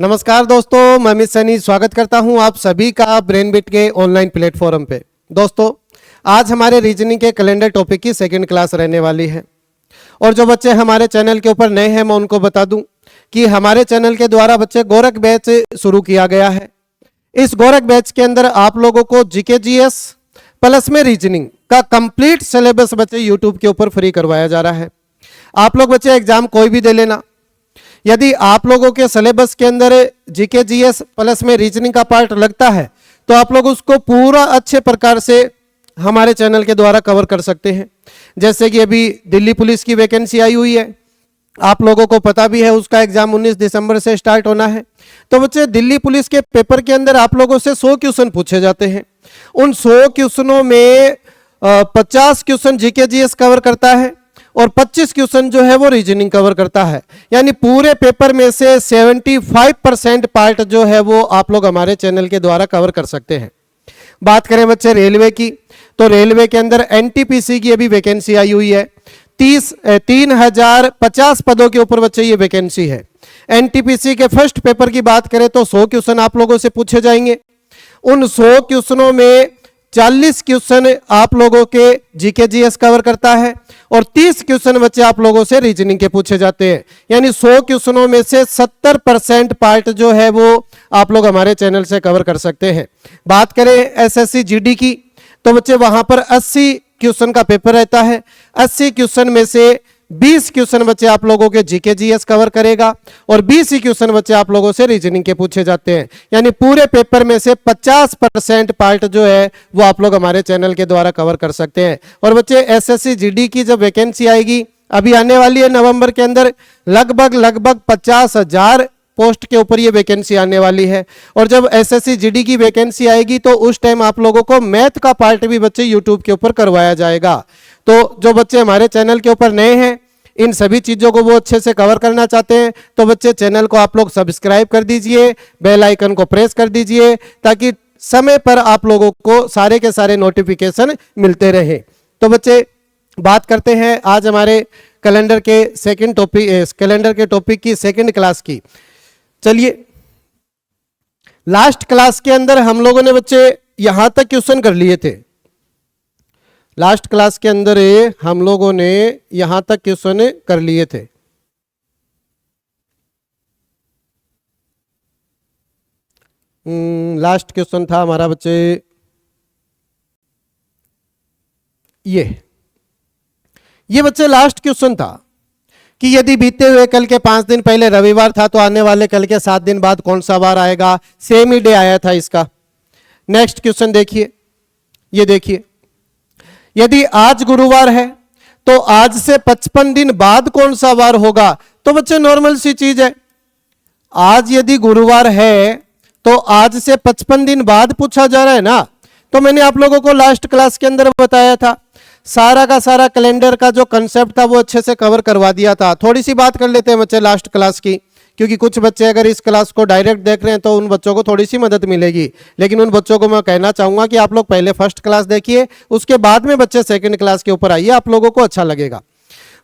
नमस्कार दोस्तों, मैं अमित सैनी स्वागत करता हूं आप सभी का ब्रेन बिट के ऑनलाइन प्लेटफॉर्म पे। दोस्तों, आज हमारे रीजनिंग के कैलेंडर टॉपिक की सेकंड क्लास रहने वाली है। और जो बच्चे हमारे चैनल के ऊपर नए हैं, मैं उनको बता दूं कि हमारे चैनल के द्वारा बच्चे गोरख बैच शुरू किया गया है। इस गोरख बैच के अंदर आप लोगों को जीके जीएस प्लस में रीजनिंग का कंप्लीट सिलेबस बच्चे यूट्यूब के ऊपर फ्री करवाया जा रहा है। आप लोग बच्चे एग्जाम कोई भी दे लेना, यदि आप लोगों के सिलेबस के अंदर जीके जीएस प्लस में रीजनिंग का पार्ट लगता है तो आप लोग उसको पूरा अच्छे प्रकार से हमारे चैनल के द्वारा कवर कर सकते हैं। जैसे कि अभी दिल्ली पुलिस की वैकेंसी आई हुई है, आप लोगों को पता भी है, उसका एग्जाम 19 दिसंबर से स्टार्ट होना है। तो बच्चे, दिल्ली पुलिस के पेपर के अंदर आप लोगों से 100 क्वेश्चन पूछे जाते हैं। उन 100 क्वेश्चनों में 50 क्वेश्चन जीके जीएस कवर करता है और 25 क्वेश्चन जो है वो रीजनिंग कवर करता है। यानी पूरे पेपर में से 75% पार्ट जो है वो आप लोग हमारे चैनल के द्वारा कवर कर सकते हैं। बात करें बच्चे रेलवे की, तो रेलवे के अंदर एनटीपीसी की अभी वैकेंसी आई हुई है। 3050 पदों के ऊपर बच्चे ये वैकेंसी है। एनटीपीसी के फर्स्ट पेपर की बात करें तो 100 क्वेश्चन आप लोगों से पूछे जाएंगे। उन 100 क्वेश्चनों में 40 क्वेश्चन आप लोगों के जीके जीएस कवर करता है और 30 क्वेश्चन बच्चे आप लोगों से रीजनिंग के पूछे जाते हैं। यानी 100 क्वेश्चनों में से 70% पार्ट जो है वो आप लोग हमारे चैनल से कवर कर सकते हैं। बात करें एसएससी जीडी की, तो बच्चे वहां पर 80 क्वेश्चन का पेपर रहता है। 80 क्वेश्चन में से 20 क्वेश्चन बच्चे आप लोगों के जीके जीएस कवर करेगा और 20 ही क्वेश्चन बच्चे आप लोगों से रीजनिंग के पूछे जाते हैं। यानी पूरे पेपर में से 50% पार्ट जो है वो आप लोग हमारे चैनल के द्वारा कवर कर सकते हैं। और बच्चे, एसएससी जीडी की जब वैकेंसी आएगी, अभी आने वाली है नवंबर के अंदर, लगभग 50,000 पोस्ट के ऊपर ये वैकेंसी आने वाली है। और जब एसएससी जीडी की वैकेंसी आएगी तो उस टाइम आप लोगों को मैथ का पार्ट भी बच्चे यूट्यूब के ऊपर करवाया जाएगा। तो जो बच्चे हमारे चैनल के ऊपर नए हैं, इन सभी चीजों को वो अच्छे से कवर करना चाहते हैं, तो बच्चे चैनल को आप लोग सब्सक्राइब कर दीजिए, बेल आइकन को प्रेस कर दीजिए, ताकि समय पर आप लोगों को सारे के सारे नोटिफिकेशन मिलते रहे। तो बच्चे, बात करते हैं आज हमारे कैलेंडर के टॉपिक की सेकंड क्लास की। चलिए, लास्ट क्लास के अंदर हम लोगों ने बच्चे यहां तक क्वेश्चन कर लिए थे। लास्ट क्लास के अंदर हम लोगों ने यहां तक क्वेश्चन कर लिए थे। लास्ट क्वेश्चन था हमारा बच्चे ये बच्चे लास्ट क्वेश्चन था कि यदि बीते हुए कल के 5 दिन पहले रविवार था तो आने वाले कल के 7 दिन बाद कौन सा वार आएगा। सेम ही डे आया था इसका। नेक्स्ट क्वेश्चन देखिए, ये देखिए, यदि आज गुरुवार है तो आज से 55 दिन बाद कौन सा वार होगा। तो बच्चे, नॉर्मल सी चीज है, आज यदि गुरुवार है तो आज से 55 दिन बाद पूछा जा रहा है ना। तो मैंने आप लोगों को लास्ट क्लास के अंदर बताया था, सारा का सारा कैलेंडर का जो कंसेप्ट था वो अच्छे से कवर करवा दिया था। थोड़ी सी बात कर लेते हैं बच्चे लास्ट क्लास की, क्योंकि कुछ बच्चे अगर इस क्लास को डायरेक्ट देख रहे हैं तो उन बच्चों को थोड़ी सी मदद मिलेगी। लेकिन उन बच्चों को मैं कहना चाहूंगा कि आप लोग पहले फर्स्ट क्लास देखिए, उसके बाद में बच्चे सेकंड क्लास के ऊपर आइए, आप लोगों को अच्छा लगेगा।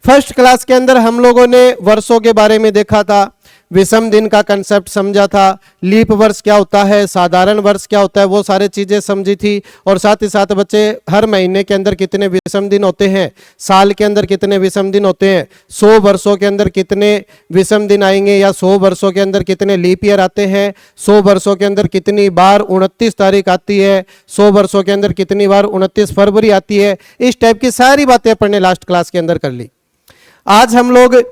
फर्स्ट क्लास के अंदर हम लोगों ने वर्षों के बारे में देखा था, विषम दिन का कंसेप्ट समझा था, लीप वर्ष क्या होता है, साधारण वर्ष क्या होता है, वो सारी चीजें समझी थी। और साथ ही साथ बच्चे, हर महीने के अंदर कितने विषम दिन होते हैं, साल के अंदर कितने विषम दिन होते हैं, 100 वर्षों के अंदर कितने विषम दिन आएंगे, या 100 वर्षों के अंदर कितने लीप ईयर आते हैं, 100 वर्षों के अंदर कितनी बार 29 तारीख आती है, 100 वर्षों के अंदर कितनी बार 29 फरवरी आती है। इस टाइप की सारी बातें अपन ने लास्ट क्लास के अंदर कर ली। आज हम लोग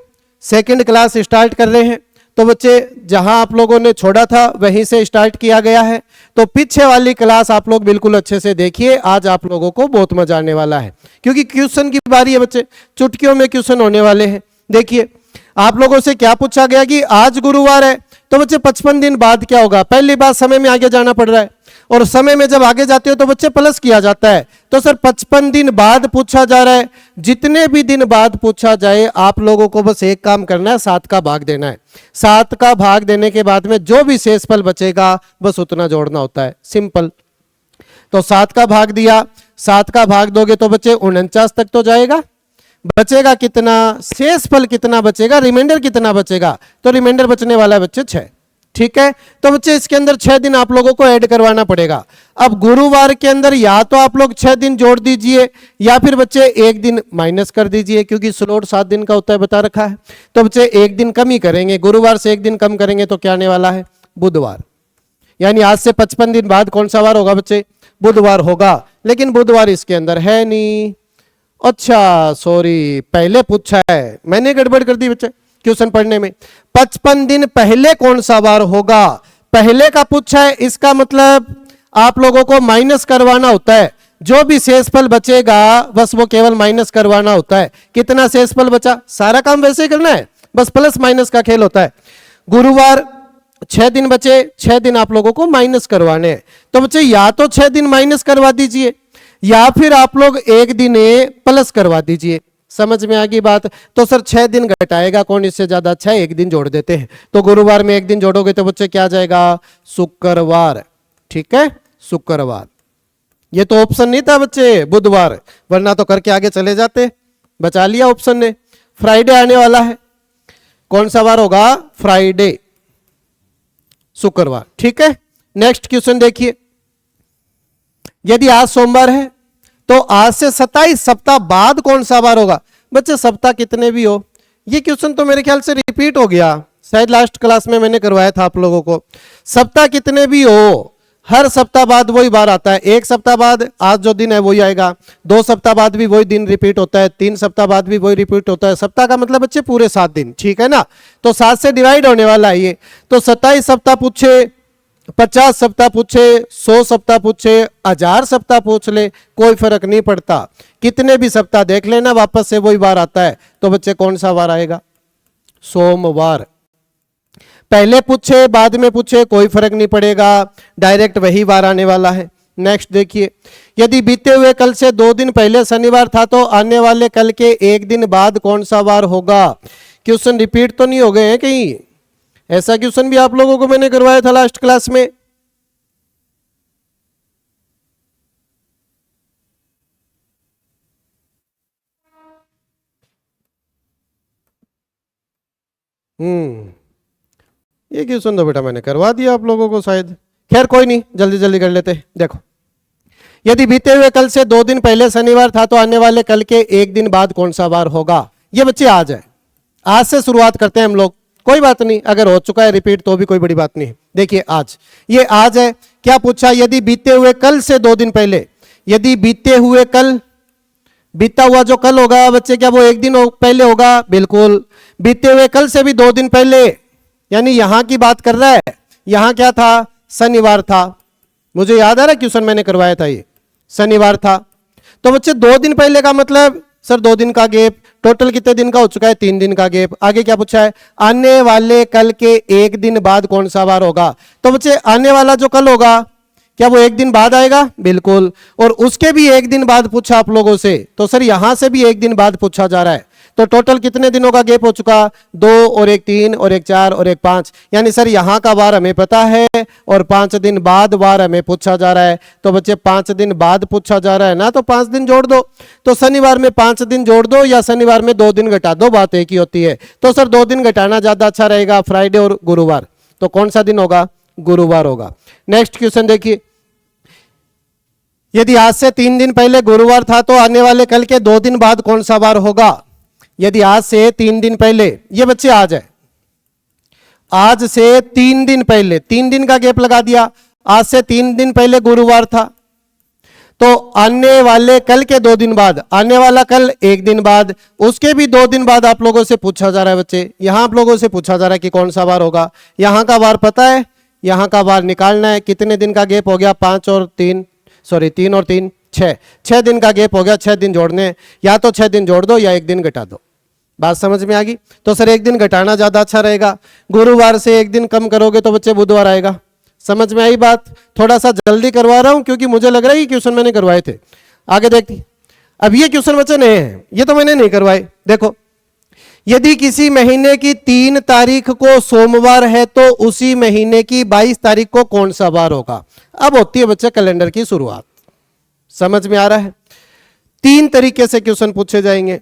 सेकंड क्लास स्टार्ट कर रहे हैं। तो बच्चे, जहां आप लोगों ने छोड़ा था वहीं से स्टार्ट किया गया है। तो पीछे वाली क्लास आप लोग बिल्कुल अच्छे से देखिए, आज आप लोगों को बहुत मजा आने वाला है, क्योंकि क्वेश्चन की बारी है बच्चे, चुटकियों में क्वेश्चन होने वाले हैं। देखिए, आप लोगों से क्या पूछा गया कि आज गुरुवार है, तो बच्चे 55 दिन बाद क्या होगा। पहली बात, समय में आगे जाना पड़ रहा है, और समय में जब आगे जाते हो तो बच्चे प्लस किया जाता है। तो सर 55 दिन बाद पूछा जा रहा है, जितने भी दिन बाद पूछा जाए आप लोगों को बस एक काम करना है, 7 का भाग देना है। 7 का भाग देने के बाद में जो भी शेषफल बचेगा बस उतना जोड़ना होता है, सिंपल। तो 7 का भाग दिया, 7 का भाग दोगे तो बच्चे 49 तक तो जाएगा। बचेगा कितना, शेषफल कितना बचेगा, रिमाइंडर कितना बचेगा। तो रिमाइंडर बचने वाला है बच्चे 6। ठीक है। तो बच्चे इसके अंदर 6 दिन आप लोगों को ऐड करवाना पड़ेगा। अब गुरुवार के अंदर या तो आप लोग 6 दिन जोड़ दीजिए या फिर बच्चे 1 दिन माइनस कर दीजिए, क्योंकि स्लॉट 7 दिन का होता है बता रखा है। तो बच्चे 1 दिन कम ही करेंगे, गुरुवार से 1 दिन कम करेंगे तो क्या आने वाला है, बुधवार। यानी आज से 55 दिन बाद कौन सा वार होगा बच्चे, बुधवार होगा। लेकिन बुधवार इसके अंदर है नहीं। अच्छा सॉरी, पहले पूछा है, मैंने गड़बड़ कर दी बच्चे क्वेश्चन पढ़ने में। 55 दिन पहले कौन सा वार होगा, पहले का पूछा है, इसका मतलब आप लोगों को माइनस करवाना होता है। जो भी शेषफल बचेगा बस वो केवल माइनस करवाना होता है। कितना शेषफल बचा, सारा काम वैसे ही करना है, बस प्लस माइनस का खेल होता है। गुरुवार 6 दिन बचे, 6 दिन आप लोगों को माइनस करवाने हैं। तो बच्चे या तो 6 दिन माइनस करवा दीजिए या फिर आप लोग 1 दिन प्लस करवा दीजिए। समझ में आ गई बात। तो सर 6 दिन घटाएगा कौन इससे ज्यादा अच्छा है, 1 दिन जोड़ देते हैं। तो गुरुवार में 1 दिन जोड़ोगे तो बच्चे क्या आ जाएगा, शुक्रवार। ठीक है, शुक्रवार। ये तो ऑप्शन नहीं था बच्चे, बुधवार, वरना तो करके आगे चले जाते। बचा लिया ऑप्शन ने। फ्राइडे आने वाला है, कौन सा वार होगा, फ्राइडे, शुक्रवार। ठीक है, नेक्स्ट क्वेश्चन देखिए। यदि आज सोमवार है तो आज से 27 सप्ताह बाद कौन सा वार होगा। बच्चे सप्ताह कितने भी हो, ये क्वेश्चन तो मेरे ख्याल से रिपीट हो गया, शायद लास्ट क्लास में मैंने करवाया था आप लोगों को। सप्ताह कितने भी हो, हर सप्ताह बाद वही बार आता है। 1 सप्ताह बाद आज जो दिन है वही आएगा, 2 सप्ताह बाद भी वही दिन रिपीट होता है, 3 सप्ताह बाद भी वही रिपीट होता है। सप्ताह का मतलब बच्चे पूरे 7 दिन, ठीक है ना। तो 7 से डिवाइड होने वाला है ये। तो 27 सप्ताह पूछे, 50 सप्ताह पूछे, 100 सप्ताह पूछे, 1000 सप्ताह पूछ ले, कोई फर्क नहीं पड़ता। कितने भी सप्ताह देख लेना, वापस से वही बार आता है। तो बच्चे कौन सा वार आएगा, सोमवार। पहले पूछे बाद में पूछे कोई फर्क नहीं पड़ेगा, डायरेक्ट वही वार आने वाला है। नेक्स्ट देखिए। यदि बीते हुए कल से 2 दिन पहले शनिवार था तो आने वाले कल के 1 दिन बाद कौन सा वार होगा। क्वेश्चन रिपीट तो नहीं हो गए हैं कहीं, ऐसा क्वेश्चन भी आप लोगों को मैंने करवाया था लास्ट क्लास में। ये क्वेश्चन तो बेटा मैंने करवा दिया आप लोगों को शायद। खैर कोई नहीं, जल्दी जल्दी कर लेते। देखो, यदि बीते हुए कल से 2 दिन पहले शनिवार था तो आने वाले कल के 1 दिन बाद कौन सा वार होगा। ये बच्चे आज है, आज से शुरुआत करते हैं हम लोग। कोई बात नहीं, अगर हो चुका है रिपीट तो भी कोई बड़ी बात नहीं। देखिए आज, ये आज है। क्या पूछा, यदि बीते हुए कल से 2 दिन पहले, यदि बीते हुए कल, बीता हुआ जो कल होगा बच्चे क्या वो 1 दिन पहले होगा, बिल्कुल। बीते हुए कल से भी 2 दिन पहले, यानी यहां की बात कर रहा है। यहां क्या था, शनिवार था। मुझे याद आ रहा है क्वेश्चन मैंने करवाया था, ये शनिवार था। तो बच्चे 2 दिन पहले का मतलब सर 2 दिन का गैप, टोटल कितने दिन का हो चुका है, 3 दिन का गैप। आगे क्या पूछा है, आने वाले कल के 1 दिन बाद कौन सा वार होगा। तो बच्चे आने वाला जो कल होगा क्या वो 1 दिन बाद आएगा, बिल्कुल। और उसके भी 1 दिन बाद पूछा आप लोगों से, तो सर यहां से भी 1 दिन बाद पूछा जा रहा है। तो टोटल कितने दिनों का गैप हो चुका, 2 और 1 3 और 1 4 और 1 5। यानी सर यहां का वार हमें पता है और 5 दिन बाद वार हमें पूछा जा रहा है। तो बच्चे 5 दिन बाद पूछा जा रहा है ना, तो 5 दिन जोड़ दो। तो शनिवार में 5 दिन जोड़ दो या शनिवार में 2 दिन घटा दो, बात एक ही होती है। तो सर 2 दिन घटाना ज्यादा अच्छा रहेगा, फ्राइडे और गुरुवार। तो कौन सा दिन होगा, गुरुवार होगा। नेक्स्ट क्वेश्चन देखिए। यदि आज से 3 दिन पहले गुरुवार था तो आने वाले कल के 2 दिन बाद कौन सा वार होगा। यदि आज से 3 दिन पहले, ये बच्चे आज है, आज से 3 दिन पहले, 3 दिन का गैप लगा दिया, आज से 3 दिन पहले गुरुवार था, तो आने वाले कल के 2 दिन बाद, आने वाला कल 1 दिन बाद, उसके भी 2 दिन बाद आप लोगों से पूछा जा रहा है बच्चे। यहां आप लोगों से पूछा जा रहा है कि कौन सा वार होगा। यहां का वार पता है, यहां का वार निकालना है। कितने दिन का गैप हो गया, 3 और 3 6 दिन का गैप हो गया। 6 दिन जोड़ने, या तो 6 दिन जोड़ दो या 1 दिन घटा दो। बात समझ में आ गई। तो सर 1 दिन घटाना ज्यादा अच्छा रहेगा। गुरुवार से 1 दिन कम करोगे तो बच्चे बुधवार आएगा। समझ में आई बात। थोड़ा सा जल्दी करवा रहा हूं क्योंकि मुझे लग रहा है कि क्वेश्चन मैंने करवाए थे। आगे देखती। अब ये क्वेश्चन बच्चे नए हैं, ये तो मैंने नहीं करवाए। देखो, यदि किसी महीने की 3 तारीख को सोमवार है तो उसी महीने की 22 तारीख को कौन सा वार होगा। अब होती है बच्चे कैलेंडर की शुरुआत। समझ में आ रहा है। 3 तरीके से क्वेश्चन पूछे जाएंगे।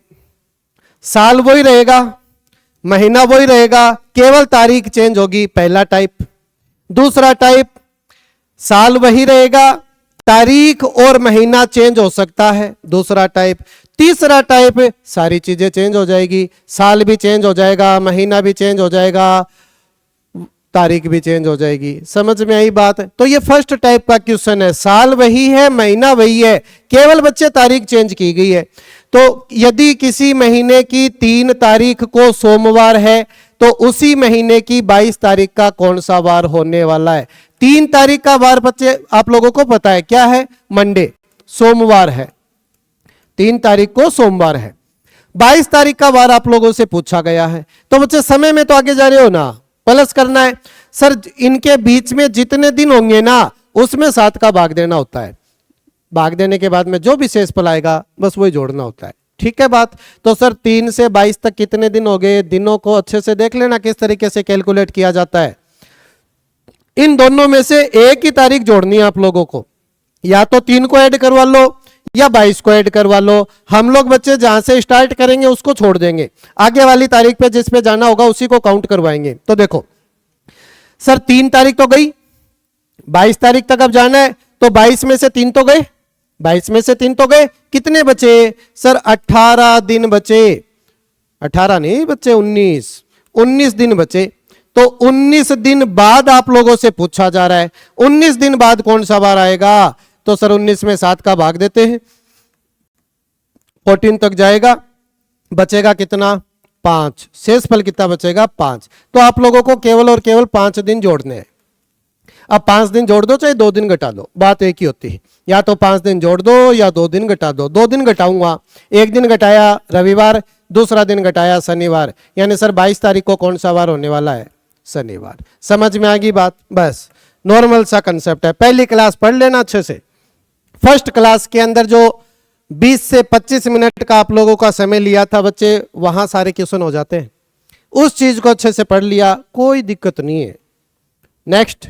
साल वही रहेगा, महीना वही रहेगा, केवल तारीख चेंज होगी, पहला टाइप। दूसरा टाइप साल वही रहेगा, तारीख और महीना चेंज हो सकता है, दूसरा टाइप। तीसरा टाइप सारी चीजें चेंज हो जाएगी, साल भी चेंज हो जाएगा, महीना भी चेंज हो जाएगा, तारीख भी चेंज हो जाएगी। समझ में आई बात? तो ये फर्स्ट टाइप का क्वेश्चन है, साल वही है, महीना वही है, केवल बच्चे तारीख चेंज की गई है। तो यदि किसी महीने की 3 तारीख को सोमवार है तो उसी महीने की 22 तारीख का कौन सा वार होने वाला है? 3 तारीख का वार बच्चे आप लोगों को पता है क्या है? मंडे, सोमवार है, 3 तारीख को सोमवार है। 22 तारीख का वार आप लोगों से पूछा गया है, तो बच्चे समय में तो आगे जा रहे हो ना, प्लस करना है। सर इनके बीच में जितने दिन होंगे ना उसमें 7 का भाग देना होता है, भाग देने के बाद में जो भी शेष फल आएगा बस वही जोड़ना होता है। ठीक है बात? तो सर 3 से 22 तक कितने दिन हो गए? दिनों को अच्छे से देख लेना किस तरीके से कैलकुलेट किया जाता है। इन दोनों में से एक ही तारीख जोड़नी है आप लोगों को, या तो 3 को ऐड करवा लो या 22 को ऐड करवा लो। हम लोग बच्चे जहां से स्टार्ट करेंगे उसको छोड़ देंगे, आगे वाली तारीख पे जिस पे जाना होगा उसी को काउंट करवाएंगे। तो देखो सर 3 तारीख तो गई, 22 तारीख तक अब जाना है, तो 22 में से 3 तो गए, 22 में से 3 तो गए, कितने बचे? सर 18 दिन बचे, 18 नहीं बच्चे 19 दिन बचे। तो 19 दिन बाद आप लोगों से पूछा जा रहा है 19 दिन बाद कौन सा वार आएगा? तो सर 19 में 7 का भाग देते हैं, 14 तक जाएगा, बचेगा कितना? 5। शेष फल कितना बचेगा? 5। तो आप लोगों को केवल और केवल 5 दिन जोड़ने हैं। अब 5 दिन जोड़ दो चाहे 2 दिन घटा दो, बात एक ही होती है, या तो 5 दिन जोड़ दो या 2 दिन घटा दो। 2 दिन घटाऊंगा, एक दिन घटाया रविवार, दूसरा दिन घटाया शनिवार, यानी सर 22 तारीख को कौन सा वार होने वाला है? शनिवार। समझ में आ गई बात? बस नॉर्मल सा कंसेप्ट है, पहली क्लास पढ़ लेना अच्छे से। फर्स्ट क्लास के अंदर जो 20 से 25 मिनट का आप लोगों का समय लिया था बच्चे, वहां सारे क्वेश्चन हो जाते हैं, उस चीज को अच्छे से पढ़ लिया, कोई दिक्कत नहीं है। नेक्स्ट,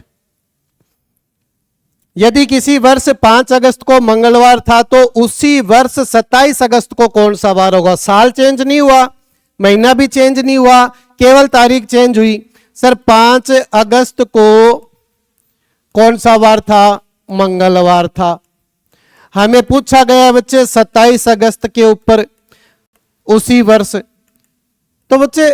यदि किसी वर्ष 5 अगस्त को मंगलवार था तो उसी वर्ष 27 अगस्त को कौन सा वार होगा? साल चेंज नहीं हुआ, महीना भी चेंज नहीं हुआ, केवल तारीख चेंज हुई। सर 5 अगस्त को कौन सा वार था? मंगलवार था। हमें पूछा गया बच्चे 27 अगस्त के ऊपर उसी वर्ष, तो बच्चे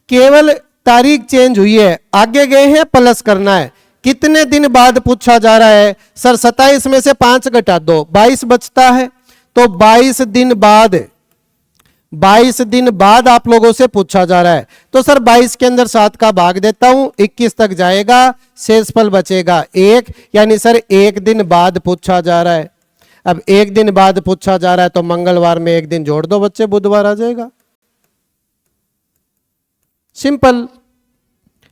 केवल तारीख चेंज हुई है, आगे गए हैं, प्लस करना है। कितने दिन बाद पूछा जा रहा है? सर 27 में से 5 घटा दो, 22 बचता है, तो 22 दिन बाद आप लोगों से पूछा जा रहा है। तो सर 22 के अंदर 7 का भाग देता हूं, 21 तक जाएगा, शेषफल बचेगा 1, यानी सर 1 दिन बाद पूछा जा रहा है। अब 1 दिन बाद पूछा जा रहा है तो मंगलवार में 1 दिन जोड़ दो बच्चे, बुधवार आ जाएगा, सिंपल,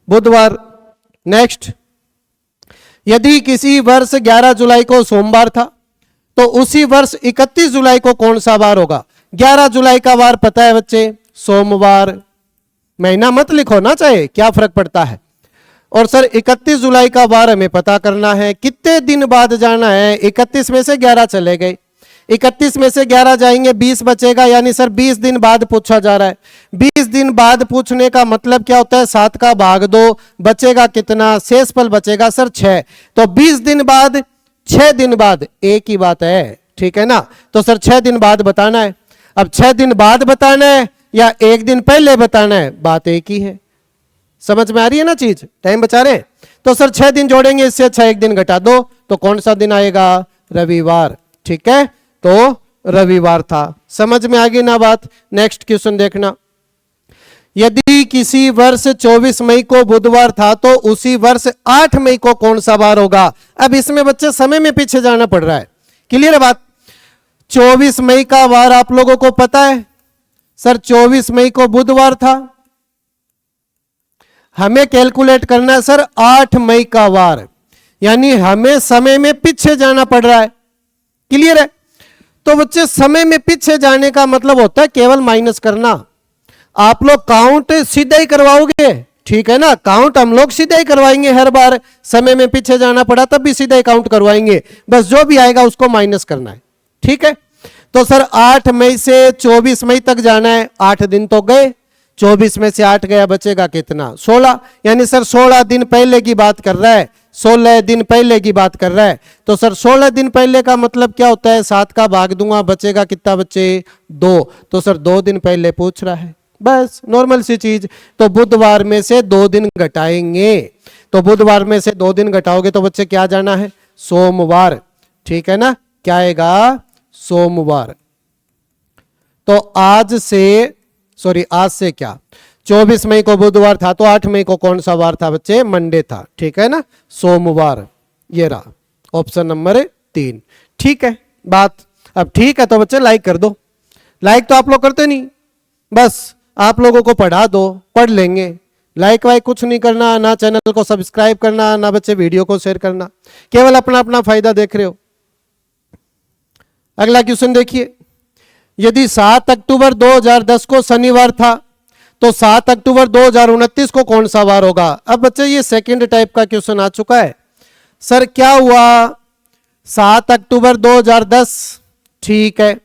बुधवार। नेक्स्ट, यदि किसी वर्ष 11 जुलाई को सोमवार था तो उसी वर्ष 31 जुलाई को कौन सा वार होगा? 11 जुलाई का वार पता है बच्चे, सोमवार, महीना मत लिखो ना, चाहे क्या फर्क पड़ता है। और सर 31 जुलाई का वार हमें पता करना है, कितने दिन बाद जाना है? 31 में से 11 चले गए, 31 में से 11 जाएंगे, 20 बचेगा, यानी सर 20 दिन बाद पूछा जा रहा है। 20 दिन बाद पूछने का मतलब क्या होता है? 7 का भाग दो, बचेगा कितना? शेषफल बचेगा सर 6। तो 20 दिन बाद, 6 दिन बाद, एक ही बात है, ठीक है ना? तो सर 6 दिन बाद बताना है। अब 6 दिन बाद बताना है या 1 दिन पहले बताना है, बात एक ही है। समझ में आ रही है ना चीज? टाइम बचा रहे। तो सर 6 दिन जोड़ेंगे, इससे अच्छा 1 दिन घटा दो, तो कौन सा दिन आएगा? रविवार। ठीक है, तो रविवार था। समझ में आ गई ना बात? नेक्स्ट क्वेश्चन देखना, यदि किसी वर्ष 24 मई को बुधवार था तो उसी वर्ष 8 मई को कौन सा वार होगा? अब इसमें बच्चे समय में पीछे जाना पड़ रहा है, क्लियर है बात? 24 मई का वार आप लोगों को पता है, सर 24 मई को बुधवार था, हमें कैलकुलेट करना है सर 8 मई का वार, यानी हमें समय में पीछे जाना पड़ रहा है, क्लियर है? तो बच्चे समय में पीछे जाने का मतलब होता है केवल माइनस करना। आप लोग काउंट सीधा ही करवाओगे, ठीक है ना? काउंट हम लोग सीधा ही करवाएंगे, हर बार समय में पीछे जाना पड़ा तब भी सीधा ही काउंट करवाएंगे, बस जो भी आएगा उसको माइनस करना है, ठीक है? तो सर 8 मई से 24 मई तक जाना है, 8 दिन तो गए, 24 में से 8 गया, बचेगा कितना? 16। यानी सर 16 दिन पहले की बात कर रहा है, 16 दिन पहले की बात कर रहा है। तो सर 16 दिन पहले का मतलब क्या होता है? 7 का भाग दूंगा, बचेगा कितना बच्चे? 2। तो सर 2 दिन पहले पूछ रहा है, बस नॉर्मल सी चीज। तो बुधवार में से 2 दिन घटाएंगे, तो बुधवार में से 2 दिन घटाओगे तो बच्चे क्या जाना है? सोमवार। ठीक है ना, क्या आएगा? सोमवार। तो आज से क्या, 24 मई को बुधवार था, तो 8 मई को कौन सा वार था बच्चे? मंडे था। ठीक है ना, सोमवार। ये रहा ऑप्शन नंबर 3। ठीक है बात। अब ठीक है तो बच्चे लाइक कर दो। लाइक तो आप लोग करते नहीं, बस आप लोगों को पढ़ा दो, पढ़ लेंगे। लाइक वाइक कुछ नहीं करना, ना चैनल को सब्सक्राइब करना, ना बच्चे वीडियो को शेयर करना, केवल अपना अपना फायदा देख रहे हो। अगला क्वेश्चन देखिए, यदि 7 अक्टूबर 2010 को शनिवार था तो 7 अक्टूबर 2029 को कौन सा वार होगा? अब बच्चे ये सेकंड टाइप का क्वेश्चन आ चुका है। सर क्या हुआ? 7 अक्टूबर 2010, ठीक है,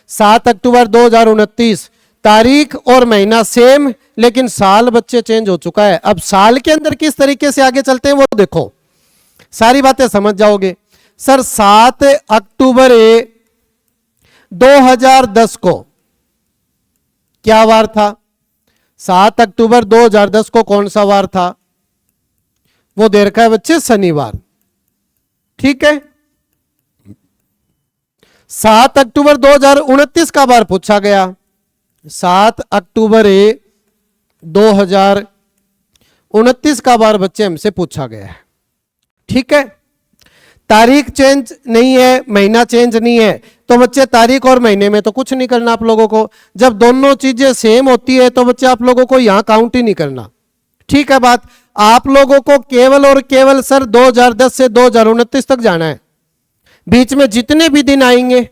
7 अक्टूबर 2029, तारीख और महीना सेम, लेकिन साल बच्चे चेंज हो चुका है। अब साल के अंदर किस तरीके से आगे चलते हैं वो देखो, सारी बातें समझ जाओगे। सर 7 अक्टूबर 2010 को क्या वार था? 7 अक्टूबर 2010 को कौन सा वार था? वो दे रखा है बच्चे शनिवार। ठीक है, 7 अक्टूबर 2029 का वार पूछा गया। 7 अक्टूबर 2029 का वार बच्चे हमसे पूछा गया है। ठीक है, तारीख चेंज नहीं है, महीना चेंज नहीं है, तो बच्चे तारीख और महीने में तो कुछ नहीं करना आप लोगों को। जब दोनों चीजें सेम होती है तो बच्चे आप लोगों को यहां काउंट ही नहीं करना। ठीक है बात। आप लोगों को केवल और केवल सर 2010 से 2029 तक जाना है। बीच में जितने भी दिन आएंगे,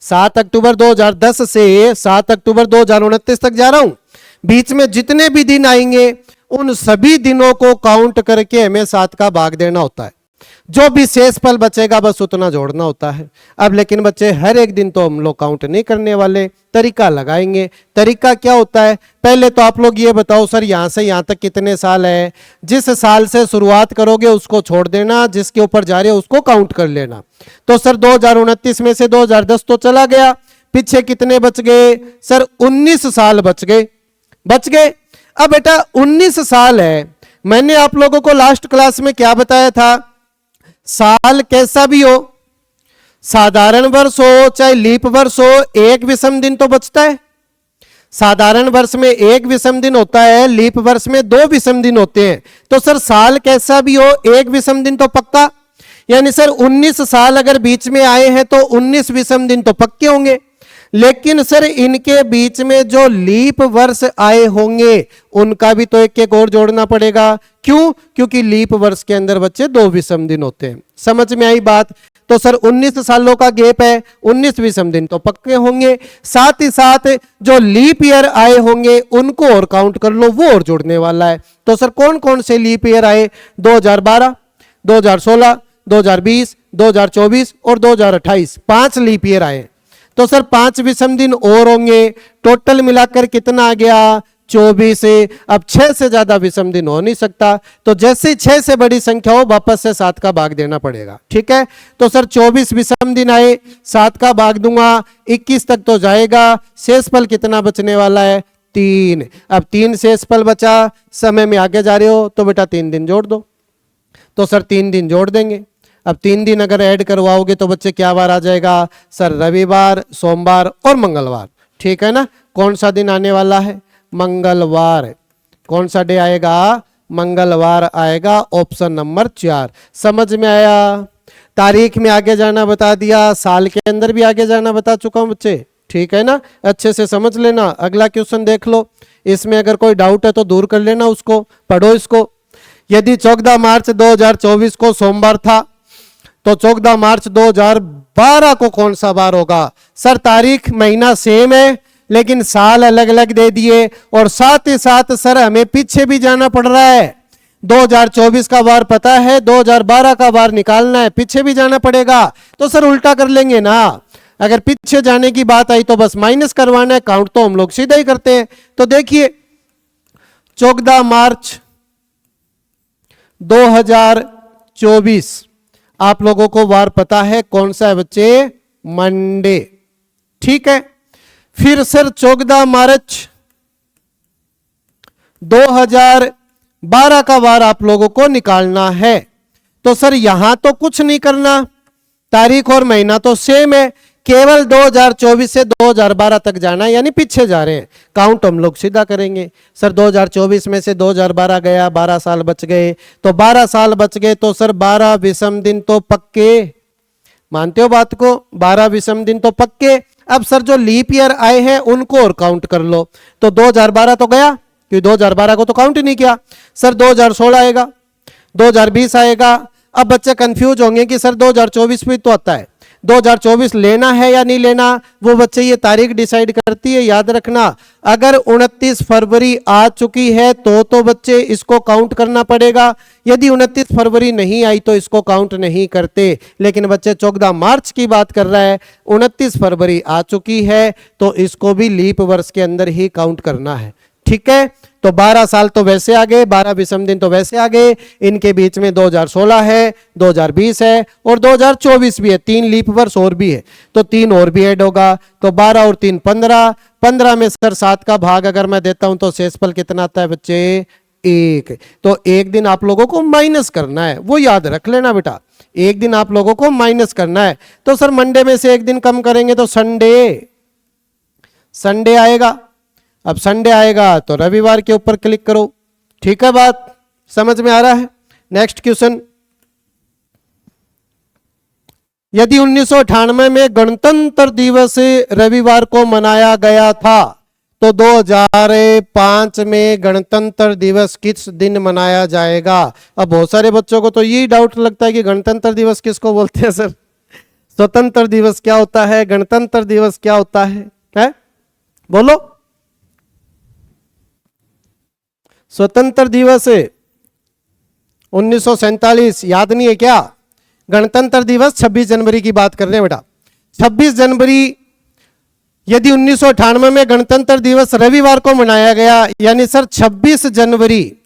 7 अक्टूबर 2010 से 7 अक्टूबर 2029 तक जा रहा हूं, बीच में जितने भी दिन आएंगे उन सभी दिनों को काउंट करके हमें 7 का भाग देना होता है। जो भी शेष पल बचेगा बस उतना जोड़ना होता है। अब लेकिन बच्चे हर एक दिन तो हम लोग काउंट नहीं करने वाले, तरीका लगाएंगे। तरीका क्या होता है? पहले तो आप लोग ये बताओ सर यहां से यहां तक कितने साल है? जिस साल से शुरुआत करोगे उसको छोड़ देना, जिसके ऊपर जा रहे हो उसको काउंट कर लेना। तो सर 2029 में से 2010 तो चला गया, पीछे कितने बच गए? सर 19 साल बच गए। अब बेटा 19 साल है, मैंने आप लोगों को लास्ट क्लास में क्या बताया था? साल कैसा भी हो, साधारण वर्ष हो चाहे लीप वर्ष हो, एक विषम दिन तो बचता है। साधारण वर्ष में 1 विषम दिन होता है, लीप वर्ष में 2 विषम दिन होते हैं। तो सर साल कैसा भी हो 1 विषम दिन तो पक्का, यानी सर 19 साल अगर बीच में आए हैं तो 19 विषम दिन तो पक्के होंगे। लेकिन सर इनके बीच में जो लीप वर्ष आए होंगे उनका भी तो एक और जोड़ना पड़ेगा। क्यों? क्योंकि लीप वर्ष के अंदर बच्चे 2 विषम दिन होते हैं। समझ में आई बात? तो सर 19 सालों का गैप है, 19 विषम दिन तो पक्के होंगे। साथ ही साथ जो लीप ईयर आए होंगे उनको और काउंट कर लो, वो और जोड़ने वाला है। तो सर कौन कौन से लीप ईयर आए? 2012, 2016, 2020, 2024 और 2028, 5 लीप ईयर आए। तो सर 5 विषम दिन और होंगे, टोटल मिलाकर कितना आ गया? 24। अब 6 से ज्यादा विषम दिन हो नहीं सकता, तो जैसे 6 से बड़ी संख्या हो वापस से 7 का भाग देना पड़ेगा। ठीक है, तो सर 24 विषम दिन आए, 7 का भाग दूंगा, 21 तक तो जाएगा। शेष पल कितना बचने वाला है? 3। अब 3 शेष पल बचा, समय में आगे जा रहे हो तो बेटा 3 दिन जोड़ दो। तो सर 3 दिन जोड़ देंगे। अब 3 दिन अगर ऐड करवाओगे तो बच्चे क्या वार आ जाएगा? सर रविवार, सोमवार और मंगलवार। ठीक है ना, कौन सा दिन आने वाला है? मंगलवार। कौन सा डे आएगा? मंगलवार आएगा, ऑप्शन नंबर 4। समझ में आया? तारीख में आगे जाना बता दिया, साल के अंदर भी आगे जाना बता चुका हूं बच्चे। ठीक है ना, अच्छे से समझ लेना। अगला क्वेश्चन देख लो, इसमें अगर कोई डाउट है तो दूर कर लेना उसको, पढ़ो इसको। यदि 14 मार्च 2024 को सोमवार था तो 14 मार्च 2012 को कौन सा वार होगा? सर तारीख महीना सेम है लेकिन साल अलग अलग दे दिए, और साथ ही साथ सर हमें पीछे भी जाना पड़ रहा है। 2024 का वार पता है, 2012 का वार निकालना है, पीछे भी जाना पड़ेगा। तो सर उल्टा कर लेंगे ना, अगर पीछे जाने की बात आई तो बस माइनस करवाना है, काउंट तो हम लोग सीधा ही करते हैं। तो देखिए 14 मार्च 2024 आप लोगों को वार पता है कौन सा है बच्चे, मंडे, ठीक है। फिर सर 14 मार्च 2012 का वार आप लोगों को निकालना है। तो सर यहां तो कुछ नहीं करना, तारीख और महीना तो सेम है, केवल 2024 से 2012 तक जाना है, यानी पीछे जा रहे हैं। काउंट हम लोग सीधा करेंगे। सर 2024 में से 2012 गया, 12 साल बच गए, तो 12 साल बच गए तो सर 12 विषम दिन तो पक्के, मानते हो बात को, 12 विषम दिन तो पक्के। अब सर जो लीप ईयर आए हैं उनको और काउंट कर लो, तो 2012 तो गया क्योंकि 2012 को तो काउंट ही नहीं किया। सर 2016 आएगा, 2020 आएगा। अब बच्चे कंफ्यूज होंगे कि सर 2024 भी तो आता है, 2024 लेना है या नहीं लेना, वो बच्चे ये तारीख डिसाइड करती है। याद रखना अगर 29 फरवरी आ चुकी है तो बच्चे इसको काउंट करना पड़ेगा, यदि 29 फरवरी नहीं आई तो इसको काउंट नहीं करते। लेकिन बच्चे 14 मार्च की बात कर रहा है, 29 फरवरी आ चुकी है तो इसको भी लीप वर्ष के अंदर ही काउंट करना है, ठीक है। तो 12 साल तो वैसे आ गए, 12 विषम दिन तो वैसे आ गए, इनके बीच में 2016 है, 2020 है और 2024 भी है, 3 लीप वर्ष और भी है, तो 3 और भी ऐड होगा। तो 12 और 3 15, 15 में सर 7 का भाग अगर मैं देता हूं तो शेषफल कितना आता है बच्चे, 1। तो एक दिन आप लोगों को माइनस करना है, वो याद रख लेना बेटा, एक दिन आप लोगों को माइनस करना है। तो सर मंडे में से एक दिन कम करेंगे तो संडे आएगा। अब संडे आएगा तो रविवार के ऊपर क्लिक करो, ठीक है, बात समझ में आ रहा है। नेक्स्ट क्वेश्चन, यदि 1998 में गणतंत्र दिवस रविवार को मनाया गया था तो 2005 में गणतंत्र दिवस किस दिन मनाया जाएगा। अब बहुत सारे बच्चों को तो यही डाउट लगता है कि गणतंत्र दिवस किसको बोलते हैं सर, स्वतंत्र दिवस क्या होता है, गणतंत्र दिवस क्या होता है? बोलो। स्वतंत्र दिवस 1947 याद नहीं है क्या? गणतंत्र दिवस 26 जनवरी की बात कर रहे हैं बेटा, 26 जनवरी। यदि 1998 में गणतंत्र दिवस रविवार को मनाया गया, यानी सर 26 जनवरी,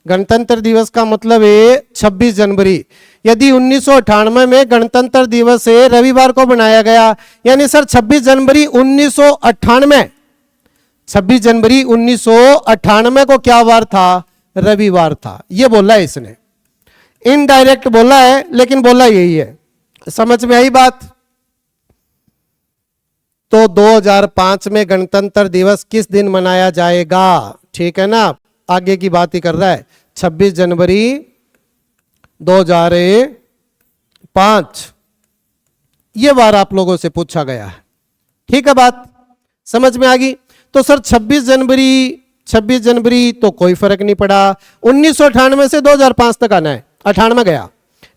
गणतंत्र दिवस का मतलब है 26 जनवरी। यदि 1998 में गणतंत्र दिवस रविवार को मनाया गया, यानी सर 26 जनवरी 1998, 26 जनवरी 1998 को क्या वार था, रविवार था। ये बोला है इसने, इनडायरेक्ट बोला है लेकिन बोला यही है, समझ में आई बात। तो 2005 में गणतंत्र दिवस किस दिन मनाया जाएगा, ठीक है ना, आगे की बात ही कर रहा है, 26 जनवरी 2005 ये वार आप लोगों से पूछा गया है, ठीक है, बात समझ में आ गई। तो सर 26 जनवरी तो कोई फर्क नहीं पड़ा, 1998 से 2005 तक आना है, 98 गया,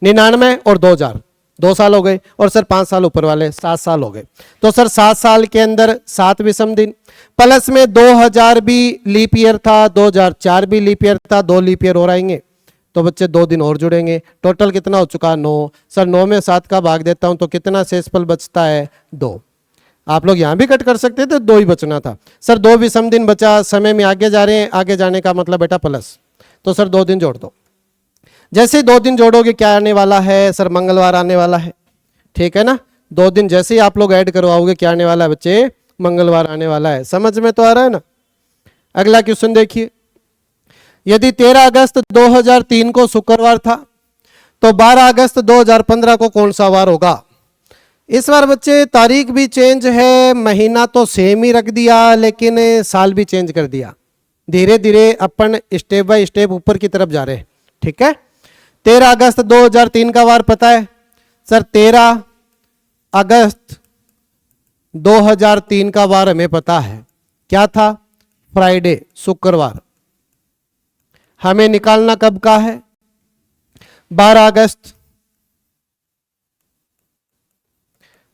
99 और 2000, 2 साल हो गए, और सर 5 साल ऊपर वाले 7 साल हो गए। तो सर 7 साल के अंदर 7 विषम दिन, प्लस में 2000 भी लीप ईयर था, 2004 भी लीप ईयर था, 2 लीप ईयर और आएंगे तो बच्चे 2 दिन और जुड़ेंगे। टोटल कितना हो चुका, 9। सर 9 में 7 का भाग देता हूं तो कितना शेषफल बचता है, 2। आप लोग यहां भी कट कर सकते थे, 2 ही बचना था। सर 2 विषम दिन बचा, समय में आगे जा रहे हैं, आगे जाने का मतलब बेटा प्लस, तो सर 2 दिन जोड़ दो। जैसे ही 2 दिन जोड़ोगे क्या आने वाला है, सर मंगलवार आने वाला है, ठीक है ना। 2 दिन जैसे ही आप लोग ऐड करवाओगे क्या आने वाला है बच्चे, मंगलवार आने वाला है। समझ में तो आ रहा है ना। अगला क्वेश्चन देखिए, यदि 13 अगस्त 2003 को शुक्रवार था तो 12 अगस्त 2015 को कौन सा वार होगा। इस बार बच्चे तारीख भी चेंज है, महीना तो सेम ही रख दिया, लेकिन साल भी चेंज कर दिया। धीरे धीरे अपन स्टेप बाय स्टेप ऊपर की तरफ जा रहे हैं, ठीक है। 13 अगस्त 2003 का वार पता है सर, 13 अगस्त 2003 का वार हमें पता है, क्या था, फ्राइडे, शुक्रवार। हमें निकालना कब का है, 12 अगस्त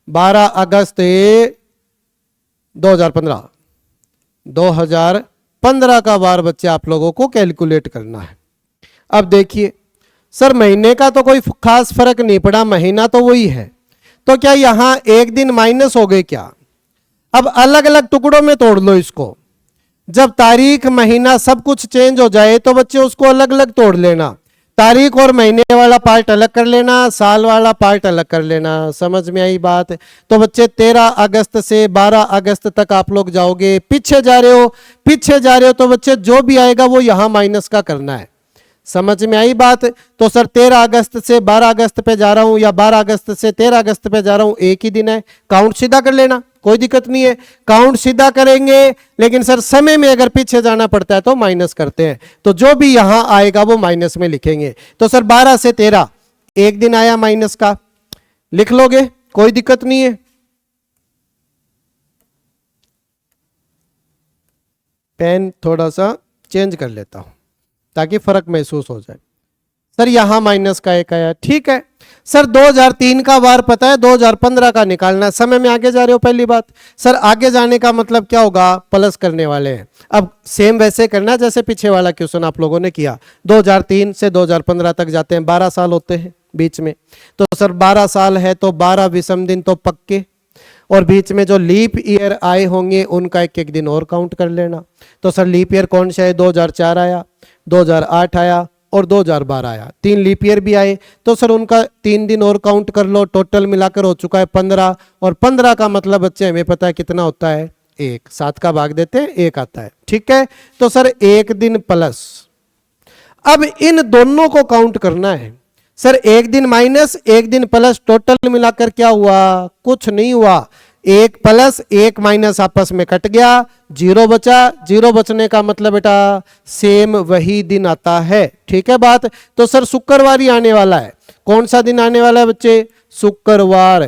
2015 का वार बच्चे आप लोगों को कैलकुलेट करना है। अब देखिए सर महीने का तो कोई खास फर्क नहीं पड़ा, महीना तो वही है, तो क्या यहां एक दिन माइनस हो गए क्या? अब अलग अलग टुकड़ों में तोड़ लो इसको। जब तारीख महीना सब कुछ चेंज हो जाए तो बच्चे उसको अलग अलग तोड़ लेना। तारीख और महीने वाला पार्ट अलग कर लेना, साल वाला पार्ट अलग कर लेना। समझ में आई बात? तो बच्चे 13 अगस्त से 12 अगस्त तक आप लोग जाओगे, पीछे जा रहे हो तो बच्चे जो भी आएगा वो यहां माइनस का करना है। समझ में आई बात? तो सर 13 अगस्त से 12 अगस्त पे जा रहा हूं या 12 अगस्त से 13 अगस्त पे जा रहा हूं, एक ही दिन है, काउंट सीधा कर लेना, कोई दिक्कत नहीं है। काउंट सीधा करेंगे, लेकिन सर समय में अगर पीछे जाना पड़ता है तो माइनस करते हैं। तो जो भी यहां आएगा वो माइनस में लिखेंगे। तो सर 12 से 13 एक दिन आया माइनस का, लिख लोगे, कोई दिक्कत नहीं है। पेन थोड़ा सा चेंज कर लेता हूं ताकि फर्क महसूस हो जाए। सर यहां माइनस का एक आया, ठीक है। सर 2003 का वार पता है, 2015 का निकालना है। समय में आगे जा रहे हो, पहली बात। सर आगे जाने का मतलब क्या होगा? प्लस करने वाले हैं। अब सेम वैसे करना है जैसे पीछे वाला क्वेश्चन आप लोगों ने किया। 2003 से 2015 तक जाते हैं, 12 साल होते हैं बीच में। तो सर 12 साल है तो 12 विषम दिन तो पक्के, और बीच में जो लीप ईयर आए होंगे उनका एक एक दिन और काउंट कर लेना। तो सर लीप ईयर कौन सा है? 2004 आया, 2008 आया और 2012 आया। 3 लीप ईयर भी आए, तो सर उनका 3 दिन और काउंट कर लो। टोटल मिलाकर हो चुका है 15, और 15 का मतलब बच्चे हमें पता है कितना होता है? 1। 7 का भाग देते हैं, 1 आता है, ठीक है। तो सर एक दिन प्लस, अब इन दोनों को काउंट करना है। सर एक दिन माइनस, एक दिन प्लस, टोटल मिलाकर क्या हुआ? कुछ नहीं हुआ। 1 प्लस 1 माइनस आपस में कट गया, 0 बचा। 0 बचने का मतलब बेटा सेम वही दिन आता है, ठीक है बात। तो सर शुक्रवार ही आने वाला है। कौन सा दिन आने वाला है बच्चे? शुक्रवार,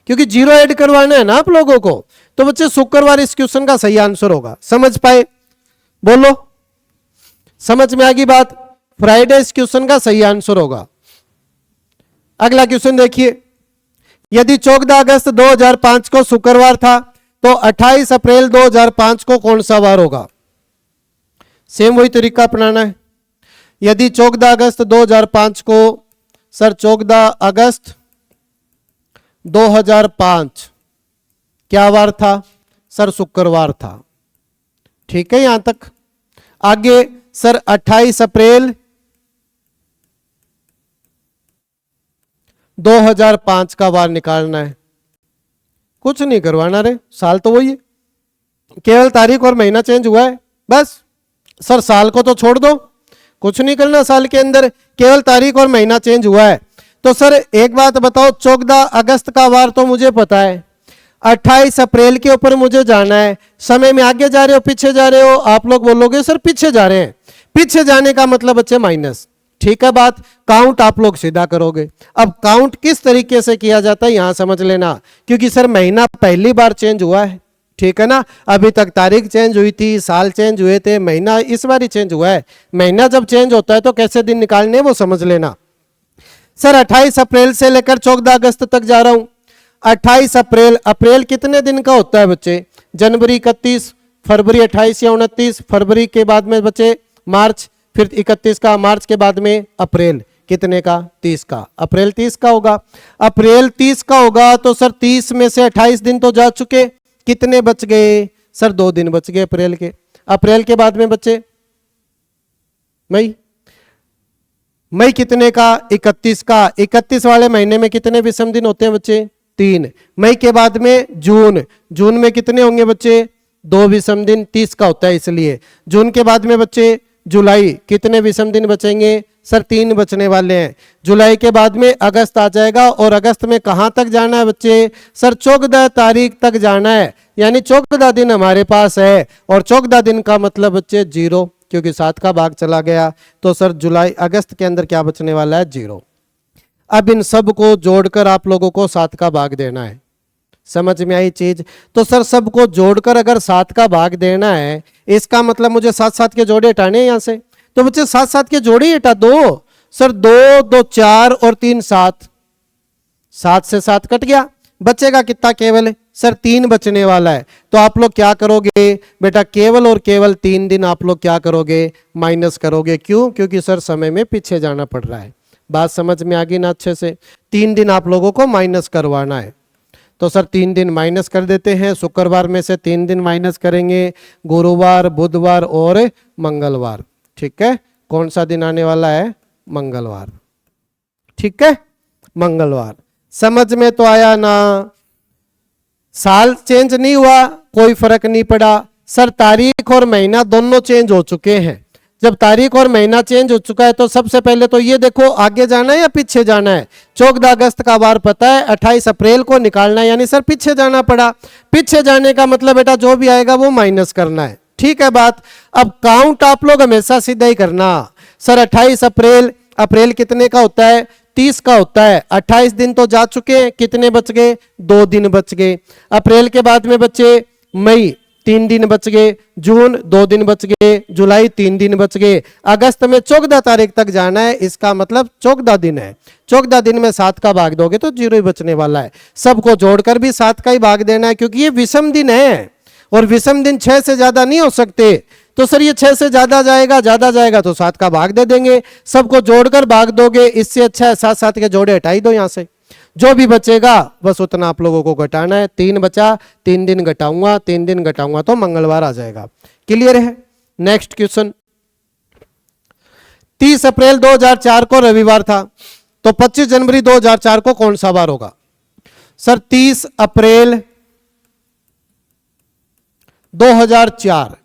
क्योंकि 0 ऐड करवाना है ना आप लोगों को। तो बच्चे शुक्रवार इस क्वेश्चन का सही आंसर होगा। समझ पाए? बोलो, समझ में आ गई बात? फ्राइडे इस क्वेश्चन का सही आंसर होगा। अगला क्वेश्चन देखिए, यदि 14 अगस्त 2005 को शुक्रवार था तो 28 अप्रैल 2005 को कौन सा वार होगा? सेम वही तरीका अपनाना है। यदि 14 अगस्त 2005 को, सर 14 अगस्त 2005 क्या वार था? सर शुक्रवार था, ठीक है यहां तक। आगे सर 28 अप्रैल 2005 का वार निकालना है। कुछ नहीं करवाना रे, साल तो वही है, केवल तारीख और महीना चेंज हुआ है बस। सर साल को तो छोड़ दो, कुछ नहीं करना साल के अंदर, केवल तारीख और महीना चेंज हुआ है। तो सर एक बात बताओ, 14 अगस्त का वार तो मुझे पता है, 28 अप्रैल के ऊपर मुझे जाना है। समय में आगे जा रहे हो पीछे जा रहे हो? आप लोग बोलोगे सर पीछे जा रहे हैं। पीछे जाने का मतलब बच्चे माइनस, ठीक है बात। काउंट आप लोग सीधा करोगे। अब काउंट किस तरीके से किया जाता है यहां समझ लेना, क्योंकि सर महीना पहली बार चेंज हुआ है, ठीक है ना। अभी तक तारीख चेंज हुई थी, साल चेंज हुए थे, महीना इस बार ही चेंज हुआ है। महीना जब चेंज होता है तो कैसे दिन निकालने वो समझ लेना। सर 28 अप्रैल से लेकर 14 अगस्त तक जा रहा हूं। 28 अप्रैल, अप्रैल कितने दिन का होता है बच्चे? जनवरी 31, फरवरी 28 या 29, फरवरी के बाद में बच्चे मार्च, फिर 31 का, मार्च के बाद में अप्रैल कितने का? 30 का। अप्रैल 30 का होगा। अप्रैल 30 का होगा तो सर 30 में से 28 दिन तो जा चुके, कितने बच गए? सर 2 दिन बच गए अप्रैल के। अप्रैल के बाद में बच्चे मई, मई कितने का? 31 का। 31 वाले महीने में कितने विषम दिन होते हैं बच्चे? 3। मई के बाद में जून, जून में कितने होंगे बच्चे? 2 विषम दिन, 30 का होता है इसलिए। जून के बाद में बच्चे जुलाई, कितने विषम दिन बचेंगे? सर 3 बचने वाले हैं। जुलाई के बाद में अगस्त आ जाएगा, और अगस्त में कहां तक जाना है बच्चे? सर 14 तारीख तक जाना है, यानी 14 दिन हमारे पास है। और 14 दिन का मतलब बच्चे 0, क्योंकि 7 का भाग चला गया। तो सर जुलाई अगस्त के अंदर क्या बचने वाला है? 0। अब इन सब को जोड़कर आप लोगों को 7 का भाग देना है। समझ में आई चीज? तो सर सबको जोड़कर अगर 7 का भाग देना है, इसका मतलब मुझे 7 के जोड़े हटाने हैं यहां से। तो बच्चे 7 के जोड़े हटा दो। सर 2 2 4 और 3 7, 7 से 7 कट गया, बचेगा कितना? केवल सर 3 बचने वाला है। तो आप लोग क्या करोगे बेटा? केवल और केवल 3 दिन आप लोग क्या करोगे? माइनस करोगे। क्यों? क्योंकि सर समय में पीछे जाना पड़ रहा है। बात समझ में आ गई ना अच्छे से। 3 दिन आप लोगों को माइनस करवाना है, तो सर 3 दिन माइनस कर देते हैं। शुक्रवार में से 3 दिन माइनस करेंगे, गुरुवार, बुधवार और मंगलवार। ठीक है, कौन सा दिन आने वाला है? मंगलवार। ठीक है, मंगलवार। समझ में तो आया ना? साल चेंज नहीं हुआ, कोई फर्क नहीं पड़ा। सर तारीख और महीना दोनों चेंज हो चुके हैं। जब तारीख और महीना चेंज हो चुका है तो सबसे पहले तो ये देखो आगे जाना है या पीछे जाना है। 14 अगस्त का वार पता है, 28 अप्रैल को निकालना है, यानी सर पीछे जाना पड़ा। पीछे जाने का मतलब बेटा जो भी आएगा वो माइनस करना है। ठीक है बात। अब काउंट आप लोग हमेशा सीधा ही करना। सर 28 अप्रैल, अप्रैल कितने का होता है? 30 का होता है। 28 दिन तो जा चुके हैं, कितने बच गए? 2 दिन बच गए। अप्रैल के बाद में बचे मई, 3 दिन बच गए। जून 2 दिन बच गए। जुलाई 3 दिन बच गए। अगस्त में 14 तारीख तक जाना है, इसका मतलब 14 दिन है। 14 दिन में 7 का भाग दोगे तो 0 ही बचने वाला है। सबको जोड़कर भी 7 का ही भाग देना है, क्योंकि ये विषम दिन है और विषम दिन 6 से ज्यादा नहीं हो सकते। तो सर ये 6 से ज्यादा जाएगा तो 7 का भाग दे देंगे। सबको जोड़कर भाग दोगे, इससे अच्छा है 7 के जोड़े हटाई दो यहां से। जो भी बचेगा बस उतना आप लोगों को घटाना है। 3 बचा, 3 दिन घटाऊंगा, 3 दिन घटाऊंगा तो मंगलवार आ जाएगा। क्लियर है? Next question. 30 अप्रैल 2004 को रविवार था, तो 25 जनवरी 2004 को कौन सा वार होगा? सर 30 अप्रैल 2004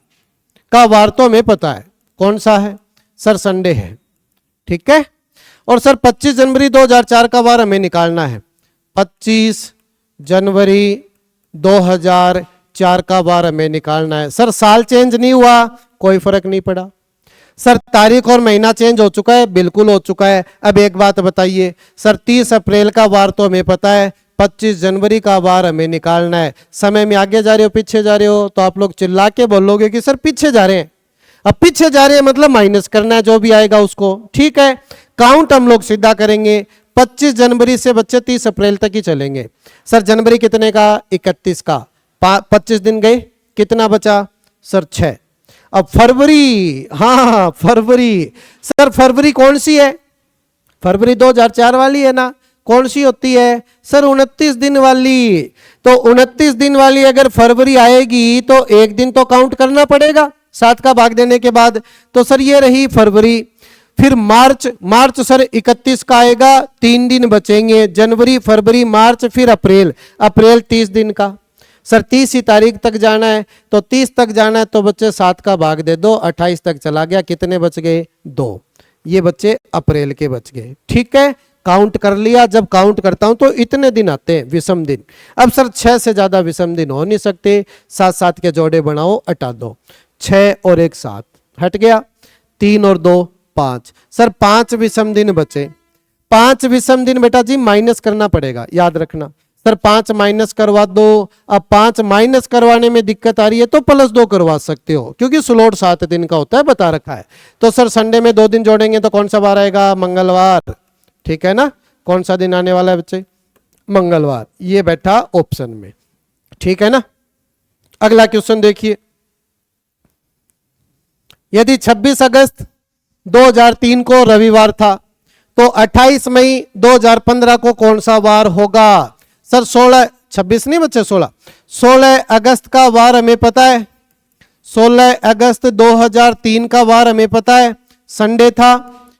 का वार तो हमें पता है, कौन सा है? सर संडे है। ठीक है, और सर 25 जनवरी 2004 का वार हमें निकालना है। 25 जनवरी 2004 का वार हमें निकालना है। सर साल चेंज नहीं हुआ, कोई फर्क नहीं पड़ा। सर तारीख और महीना चेंज हो चुका है, बिल्कुल हो चुका है। अब एक बात बताइए, सर 30 अप्रैल का वार तो हमें पता है, 25 जनवरी का वार हमें निकालना है। समय में आगे जा रहे हो पीछे जा रहे हो? तो आप लोग चिल्ला के बोलोगे कि सर पीछे जा रहे हैं। अब पीछे जा रहे हैं मतलब माइनस करना है जो भी आएगा उसको। ठीक है, काउंट हम लोग सीधा करेंगे। 25 जनवरी से बच्चे 30 अप्रैल तक ही चलेंगे। सर जनवरी कितने का? 31 का। 25 दिन गए, कितना बचा? सर 6। अब फरवरी, हाँ फरवरी। सर फरवरी कौन सी है? फरवरी 2004 वाली है ना? कौन सी होती है? सर 29 दिन वाली। तो 29 दिन वाली अगर फरवरी आएगी तो एक दिन तो काउंट करना पड़ेगा 7 का भाग देने के बाद। तो सर ये रही फरवरी। फिर मार्च, मार्च सर 31 का आएगा, 3 दिन बचेंगे। जनवरी, फरवरी, मार्च, फिर अप्रैल, अप्रैल 30 दिन का। सर 30 ही तारीख तक जाना है, तो 30 तक जाना है तो बच्चे 7 का भाग दे दो, 28 तक चला गया, कितने बच गए? 2। ये बच्चे अप्रैल के बच गए। ठीक है, काउंट कर लिया। जब काउंट करता हूं तो इतने दिन आते हैं विषम दिन। अब सर 6 से ज्यादा विषम दिन हो नहीं सकते, 7 के जोड़े बनाओ, हटा दो। 6 और 1 7 हट गया, 3 और 2 5। सर 5 विषम दिन बचे। 5 विषम दिन बेटा जी माइनस करना पड़ेगा, याद रखना। सर 5 माइनस करवा दो। अब 5 माइनस करवाने में दिक्कत आ रही है तो +2 करवा सकते हो, क्योंकि स्लॉट 7 दिन का होता है, बता रखा है। तो सर संडे में 2 दिन जोड़ेंगे तो कौन सा बार आएगा? मंगलवार। ठीक है ना? कौन सा दिन आने वाला है बच्चे? मंगलवार। ये बैठा ऑप्शन में। ठीक है ना? अगला क्वेश्चन देखिए। यदि 26 अगस्त 2003 को रविवार था तो 28 मई 2015 को कौन सा वार होगा? सर 26 नहीं बच्चे, 16 अगस्त का वार हमें पता है। 16 अगस्त 2003 का वार हमें पता है, संडे था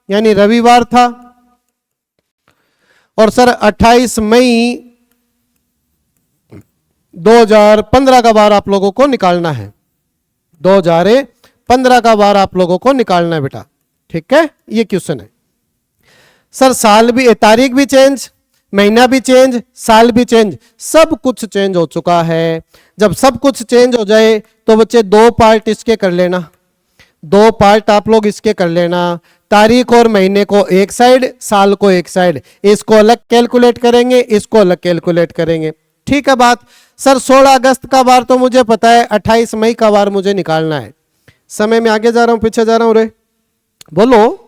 यानी रविवार था। और सर 28 मई 2015 का वार आप लोगों को निकालना है। 2015 का वार आप लोगों को निकालना है बेटा। ठीक है, ये क्वेश्चन है। सर साल भी, तारीख भी चेंज, महीना भी चेंज, साल भी चेंज, सब कुछ चेंज हो चुका है। जब सब कुछ चेंज हो जाए तो बच्चे 2 पार्ट इसके कर लेना। 2 पार्ट आप लोग इसके कर लेना। तारीख और महीने को एक साइड, साल को एक साइड। इसको अलग कैलकुलेट करेंगे, इसको अलग कैलकुलेट करेंगे। ठीक है बात। सर 16 अगस्त का वार तो मुझे पता है, 28 मई का वार मुझे निकालना है। समय में आगे जा रहा हूं पीछे जा रहा हूं रे? बोलो।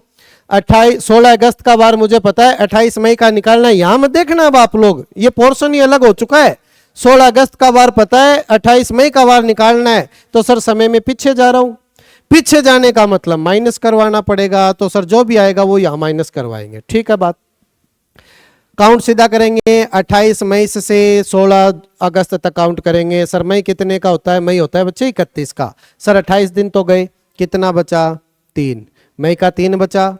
16 अगस्त का वार मुझे पता है, 28 मई का निकालना है। यहां मत देखना अब आप लोग, ये पोर्शन ही अलग हो चुका है। 16 अगस्त का वार पता है, 28 मई का वार निकालना है। तो सर समय में पीछे जा रहा हूं। पीछे जाने का मतलब माइनस करवाना पड़ेगा, तो सर जो भी आएगा वो यहां माइनस करवाएंगे। ठीक है बात। काउंट सीधा करेंगे, 28 मई से 16 अगस्त तक काउंट करेंगे। सर मई कितने का होता है? मई होता है बच्चे 31 का। सर 28 दिन तो गए, कितना बचा? 3। मई का 3 बचा,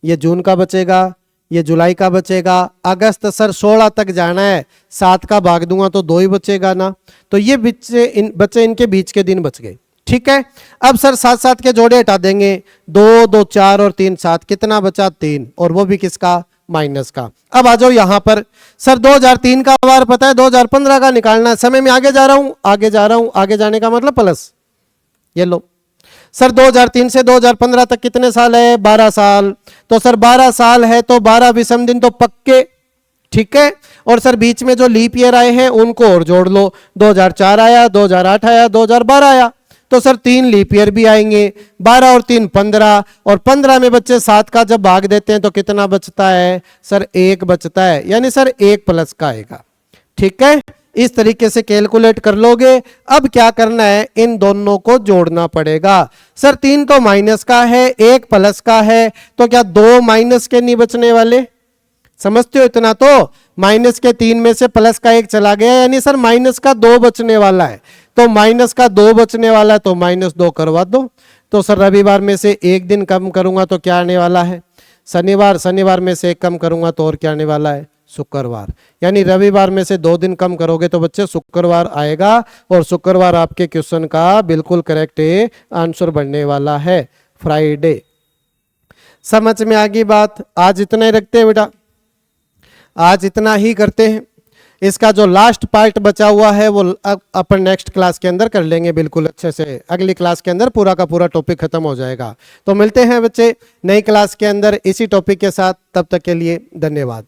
ये जून का बचेगा, ये जुलाई का बचेगा। अगस्त सर 16 तक जाना है, 7 का भाग दूंगा तो 2 ही बचेगा ना, तो ये बच्चे इनके बीच के दिन बच गए। ठीक है, अब सर 7 के जोड़े हटा देंगे, 2 2 4 और 3 7, कितना बचा? 3, और वो भी किसका? माइनस का। अब आ जाओ यहां पर, सर 2003 का वार पता है, 2015 का निकालना है। समय में आगे जा रहा हूं, आगे जा रहा हूं, आगे जाने का मतलब प्लस। ये लो सर 2003 से 2015 तक कितने साल है? 12 साल। तो सर 12 साल है तो 12 विषम दिन तो पक्के। ठीक है, और सर बीच में जो लीप ईयर आए हैं उनको और जोड़ लो, 2004 आया, 2008 आया, 2012 आया, तो सर 3 लीप ईयर भी आएंगे। 12 और 3 15, और 15 में बच्चे 7 का जब भाग देते हैं तो कितना बचता है? सर 1 बचता है, यानी सर 1 प्लस का आएगा। ठीक है, इस तरीके से कैलकुलेट कर लोगे। अब क्या करना है? इन दोनों को जोड़ना पड़ेगा। सर 3 तो माइनस का है, 1 प्लस का है, तो क्या 2 माइनस के नहीं बचने वाले? समझते हो इतना? तो माइनस के 3 में से प्लस का 1 चला गया, यानी सर माइनस का 2 बचने वाला है। तो माइनस का 2 बचने वाला है, तो -2 करवा दो। तो सर रविवार में से 1 दिन कम करूंगा तो क्या आने वाला है? शनिवार। शनिवार में से 1 कम करूंगा तो और क्या आने वाला है? शुक्रवार। यानी रविवार में से 2 दिन कम करोगे तो बच्चे शुक्रवार आएगा, और शुक्रवार आपके क्वेश्चन का बिल्कुल करेक्ट आंसर बनने वाला है, फ्राइडे। समझ में आ गई बात? आज इतना ही रखते हैं बेटा, आज इतना ही करते हैं। इसका जो लास्ट पार्ट बचा हुआ है वो अपन नेक्स्ट क्लास के अंदर कर लेंगे बिल्कुल अच्छे से। अगली क्लास के अंदर पूरा का पूरा टॉपिक खत्म हो जाएगा। तो मिलते हैं बच्चे नई क्लास के अंदर इसी टॉपिक के साथ, तब तक के लिए धन्यवाद।